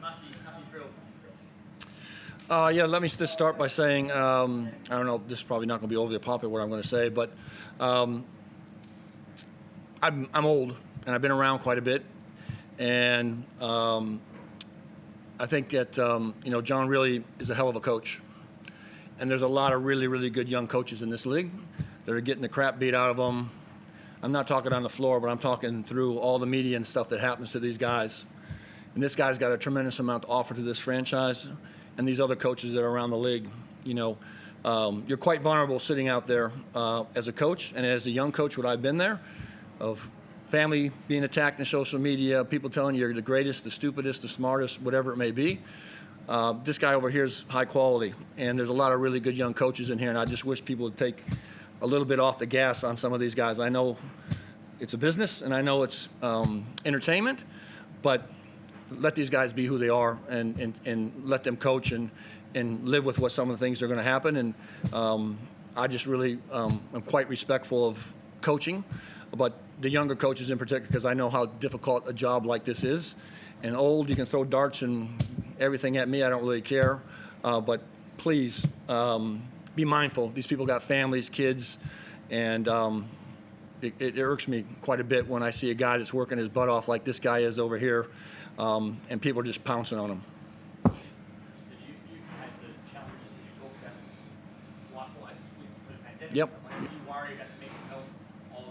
Must be thrilled. Yeah, let me just start by saying, I don't know, this is probably not going to be overly popular what I'm going to say, but I'm old, and I've been around quite a bit, and I think that, John really is a hell of a coach. And there's a lot of really, really good young coaches in this league that are getting the crap beat out of them. I'm not talking on the floor, but I'm talking through all the media and stuff that happens to these guys. And this guy's got a tremendous amount to offer to this franchise and these other coaches that are around the league. You're quite vulnerable sitting out there as a coach, and as a young coach, what I've been there, of family being attacked in social media, people telling you you're the greatest, the stupidest, the smartest, whatever it may be. This guy over here is high quality, and there's a lot of really good young coaches in here, and I just wish people would take a little bit off the gas on some of these guys. I know it's a business, and I know it's entertainment, but let these guys be who they are, and let them coach and live with what some of the things are going to happen. And I just really am quite respectful of coaching, but the younger coaches in particular, because I know how difficult a job like this is. And old, you can throw darts and everything at me. I don't really care. But please be mindful. These people got families, kids, and it irks me quite a bit when I see a guy that's working his butt off like this guy is over here, and people are just pouncing on him. So you had the challenges that you talked about life-wise with the pandemic. Yep. Do you worry about the mental health of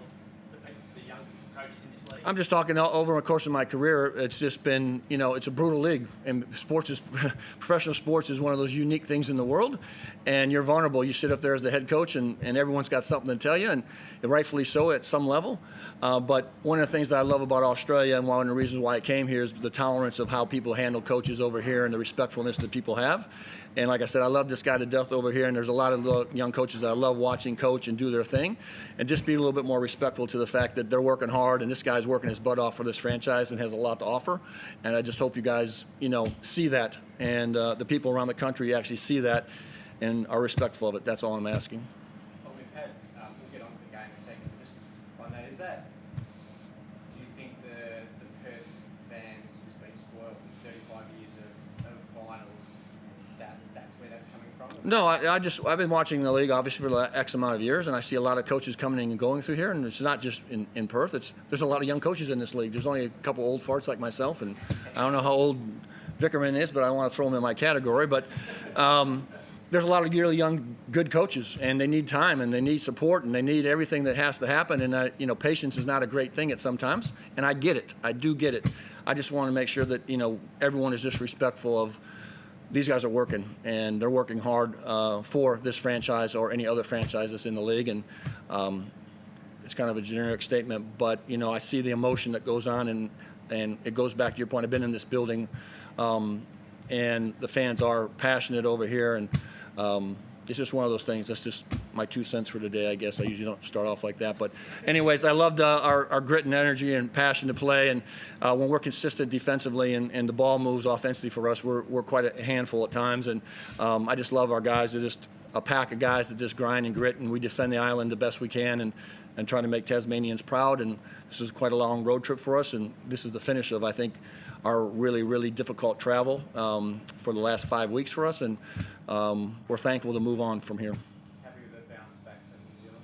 the young coaches in this league? I'm just talking over the course of my career. It's just been, it's a brutal league, and professional sports is one of those unique things in the world, and you're vulnerable. You sit up there as the head coach, and everyone's got something to tell you, and rightfully so at some level. But one of the things that I love about Australia, and one of the reasons why I came here, is the tolerance of how people handle coaches over here and the respectfulness that people have. And like I said, I love this guy to death over here, and there's a lot of young coaches that I love watching coach and do their thing, and just be a little bit more respectful to the fact that they're working hard, and this guy's working his butt off for this franchise and has a lot to offer. And I just hope you guys, see that, and the people around the country actually see that and are respectful of it. That's all I'm asking. Well, we've had, we'll get onto the game in a second, but just on that, do you think the Perth fans have just been spoiled with 35 years of finals, that's where that's coming from? No, I've been watching the league obviously for X amount of years, and I see a lot of coaches coming and going through here, and it's not just in Perth. There's a lot of young coaches in this league. There's only a couple old farts like myself, and I don't know how old Vickerman is, but I don't want to throw him in my category. But there's a lot of really young, good coaches, and they need time, and they need support, and they need everything that has to happen. And patience is not a great thing at sometimes, and I get it. I do get it. I just want to make sure that everyone is just respectful of. These guys are working, and they're working hard for this franchise or any other franchise that's in the league. And it's kind of a generic statement, but I see the emotion that goes on, and it goes back to your point. I've been in this building, and the fans are passionate over here, and it's just one of those things. That's just my 2 cents for today, I guess. I usually don't start off like that. But anyways, I loved our grit and energy and passion to play. And when we're consistent defensively and the ball moves offensively for us, we're quite a handful at times. And I just love our guys. They're just a pack of guys that just grind and grit, and we defend the island the best we can and try to make Tasmanians proud. And this is quite a long road trip for us. And this is the finish of, I think, our really, really difficult travel for the last 5 weeks for us. And we're thankful to move on from here. Happy with the bounce back to New Zealand?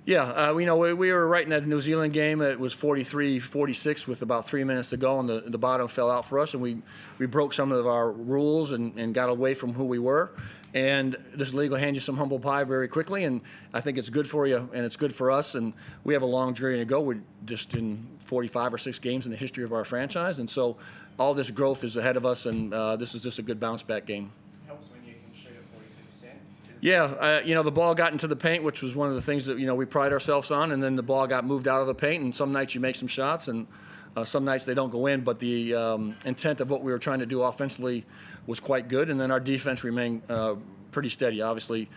Yeah, we were right in that New Zealand game. It was 43-46 with about 3 minutes to go, and the bottom fell out for us, and we broke some of our rules and got away from who we were. And this league will hand you some humble pie very quickly, and I think it's good for you, and it's good for us. And we have a long journey to go. We're just in 45 or 6 games in the history of our franchise, and so all this growth is ahead of us, and this is just a good bounce-back game. Helps when you can shoot at 42%. Yeah, the ball got into the paint, which was one of the things that we pride ourselves on, and then the ball got moved out of the paint, and some nights you make some shots, and some nights they don't go in, but the intent of what we were trying to do offensively was quite good, and then our defense remained pretty steady. Obviously,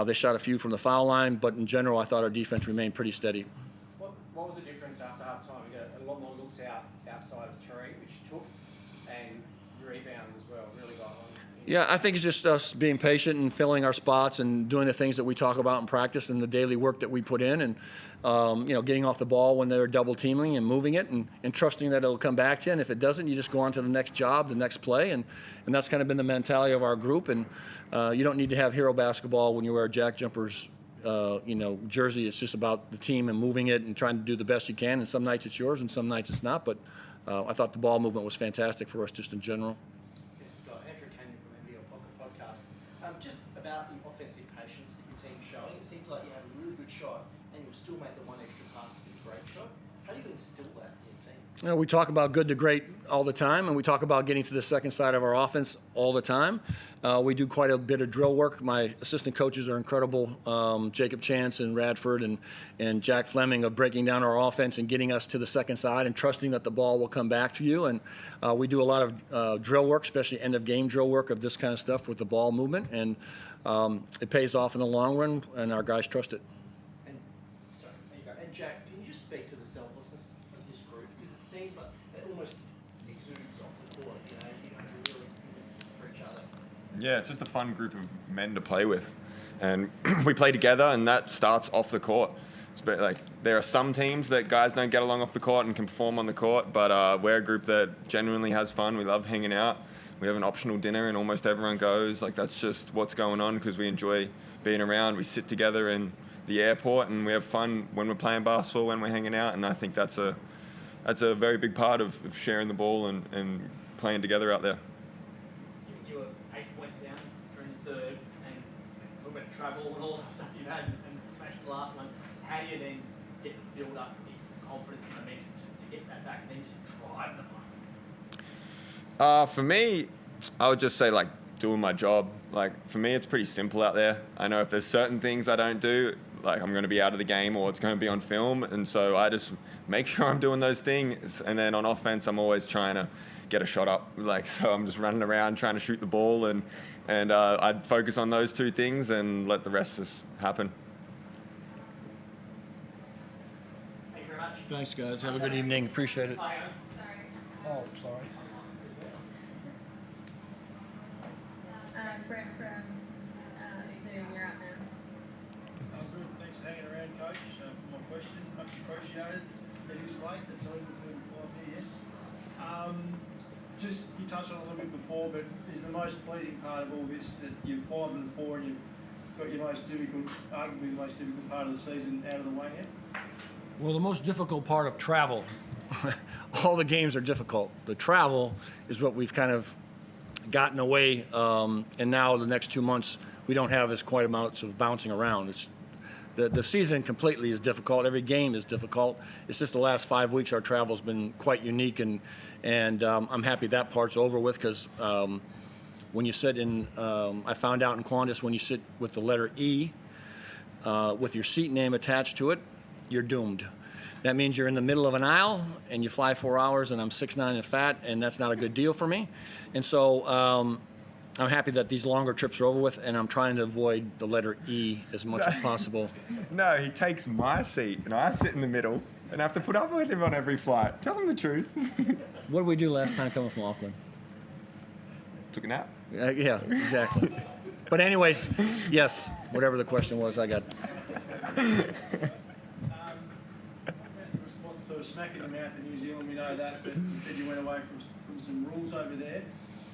they shot a few from the foul line, but in general, I thought our defense remained pretty steady. What was the difference after half-time? You got a lot more looks outside of 3, which you took, and rebounds as well, really got on. Yeah, I think it's just us being patient and filling our spots and doing the things that we talk about in practice and the daily work that we put in, and getting off the ball when they're double teaming and moving it, and trusting that it'll come back to you. And if it doesn't, you just go on to the next job, the next play, and that's kind of been the mentality of our group. And you don't need to have hero basketball when you wear a JackJumpers jersey. It's just about the team and moving it and trying to do the best you can. And some nights it's yours, and some nights it's not. But I thought the ball movement was fantastic for us just in general. Just about the offensive patience that your team's showing. It seems like you have a really good shot and you'll still make the one extra pass if it's a great shot. How do you instill that in your team? We talk about good to great all the time, and we talk about getting to the second side of our offense all the time. We do quite a bit of drill work. My assistant coaches are incredible, Jacob Chance and Radford and Jack Fleming, of breaking down our offense and getting us to the second side and trusting that the ball will come back to you. And we do a lot of drill work, especially end-of-game drill work of this kind of stuff with the ball movement, and it pays off in the long run, and our guys trust it. And, sorry, there you go. And Jack, can you just speak to the selflessness of this group? Because it seems like it almost exudes off the court. You guys are really good for each other. Yeah, it's just a fun group of men to play with, and we play together, and that starts off the court. Like, there are some teams that guys don't get along off the court and can perform on the court, but we're a group that genuinely has fun. We love hanging out. We have an optional dinner, and almost everyone goes. Like, that's just what's going on because we enjoy being around. We sit together in the airport, and we have fun when we're playing basketball, when we're hanging out, and I think that's a very big part of sharing the ball and playing together out there. You were 8 points down during the third, and talk about travel and all the stuff you've had, and smashed the last one. How do you then build up the confidence and momentum to get that back and then just drive them home? For me, I would just say, like, doing my job. Like, for me, it's pretty simple out there. I know if there's certain things I don't do, like, I'm going to be out of the game or it's going to be on film, and so I just make sure I'm doing those things. And then on offense, I'm always trying to get a shot up. Like, so I'm just running around trying to shoot the ball, and I'd focus on those two things and let the rest just happen. Thank you very much. Thanks, guys. Have a good evening. Appreciate it. Bye. Oh, sorry. Brent from Zoom, you're up now. Good. Thanks for hanging around, Coach. For my question, much appreciated. It is late. It's 11:35 here, yes. Just, you touched on it a little bit before, but is the most pleasing part of all this that you're 5-4 and you've got your most difficult, arguably the most difficult part of the season out of the way now? Well, the most difficult part of travel, all the games are difficult. The travel is what we've kind of gotten away, and now the next 2 months we don't have as quite amounts of bouncing around. It's the season completely is difficult. Every game is difficult. It's just the last 5 weeks our travel's been quite unique, and I'm happy that part's over with, because when you sit in, I found out in Qantas, when you sit with the letter E with your seat name attached to it, you're doomed. That means you're in the middle of an aisle and you fly 4 hours, and I'm 6'9" and fat, and that's not a good deal for me. And so I'm happy that these longer trips are over with, and I'm trying to avoid the letter E as much as possible. No, he takes my seat, and I sit in the middle, and I have to put up with him on every flight. Tell him the truth. What did we do last time coming from Auckland? Took a nap. Yeah, exactly. But anyways, yes, whatever the question was, I got. Response to a smack in the mouth in New Zealand, we know that, but you said you went away from some rules over there.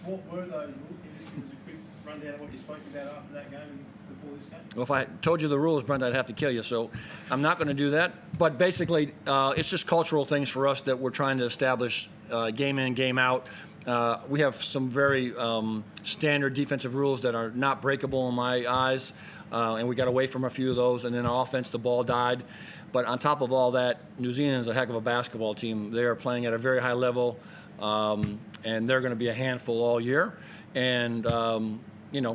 What were those rules? Can you just give us a quick rundown of what you spoke about after that game and before this game? Well, if I told you the rules, Brent, I'd have to kill you, so I'm not going to do that. But basically, it's just cultural things for us that we're trying to establish game in, game out. We have some very standard defensive rules that are not breakable in my eyes, and we got away from a few of those. And then our offense, the ball died. But on top of all that, New Zealand is a heck of a basketball team. They are playing at a very high level, and they're going to be a handful all year. And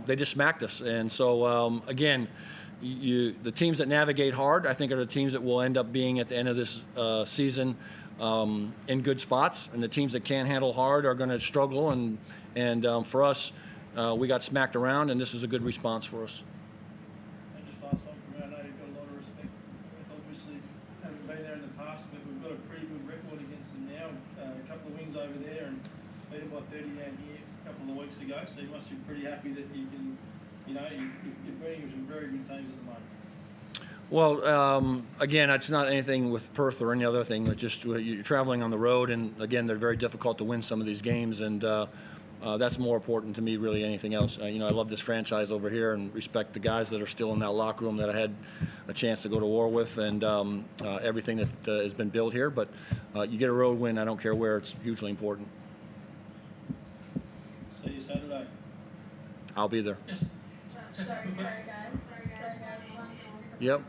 they just smacked us. And so again, the teams that navigate hard, I think, are the teams that will end up being at the end of this season in good spots, and the teams that can't handle hard are going to struggle. And for us, we got smacked around, and this is a good response for us. And just last one from me, I know you've got a lot of respect. Obviously, haven't been there in the past, but we've got a pretty good record against them now. A couple of wins over there, and beat them by 30 down here a couple of weeks ago, so you must be pretty happy that you can, you're beating some very good teams at the moment. Well, again, it's not anything with Perth or any other thing. It's just you're traveling on the road, and again, they're very difficult to win some of these games, and that's more important to me, really, anything else. I love this franchise over here and respect the guys that are still in that locker room that I had a chance to go to war with, and everything that has been built here. But you get a road win, I don't care where, it's hugely important. See you Saturday. I'll be there. Sorry guys. Yep.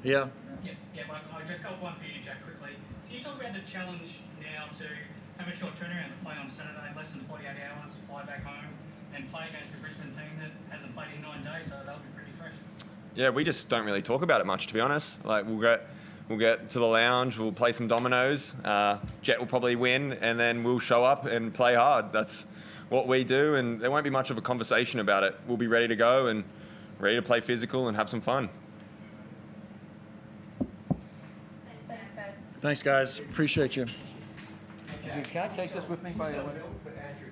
Yeah. Yeah, Mike, I just got one for you, Jack, quickly. Can you talk about the challenge now to have a short turnaround to play on Saturday, less than 48 hours, fly back home, and play against a Brisbane team that hasn't played in 9 days, so that'll be pretty fresh. Yeah, we just don't really talk about it much, to be honest. Like we'll get to the lounge, we'll play some dominoes. Jet will probably win, and then we'll show up and play hard. That's what we do, and there won't be much of a conversation about it. We'll be ready to go and ready to play physical and have some fun. Thanks, guys. Appreciate you. Can I take this with me, by the way?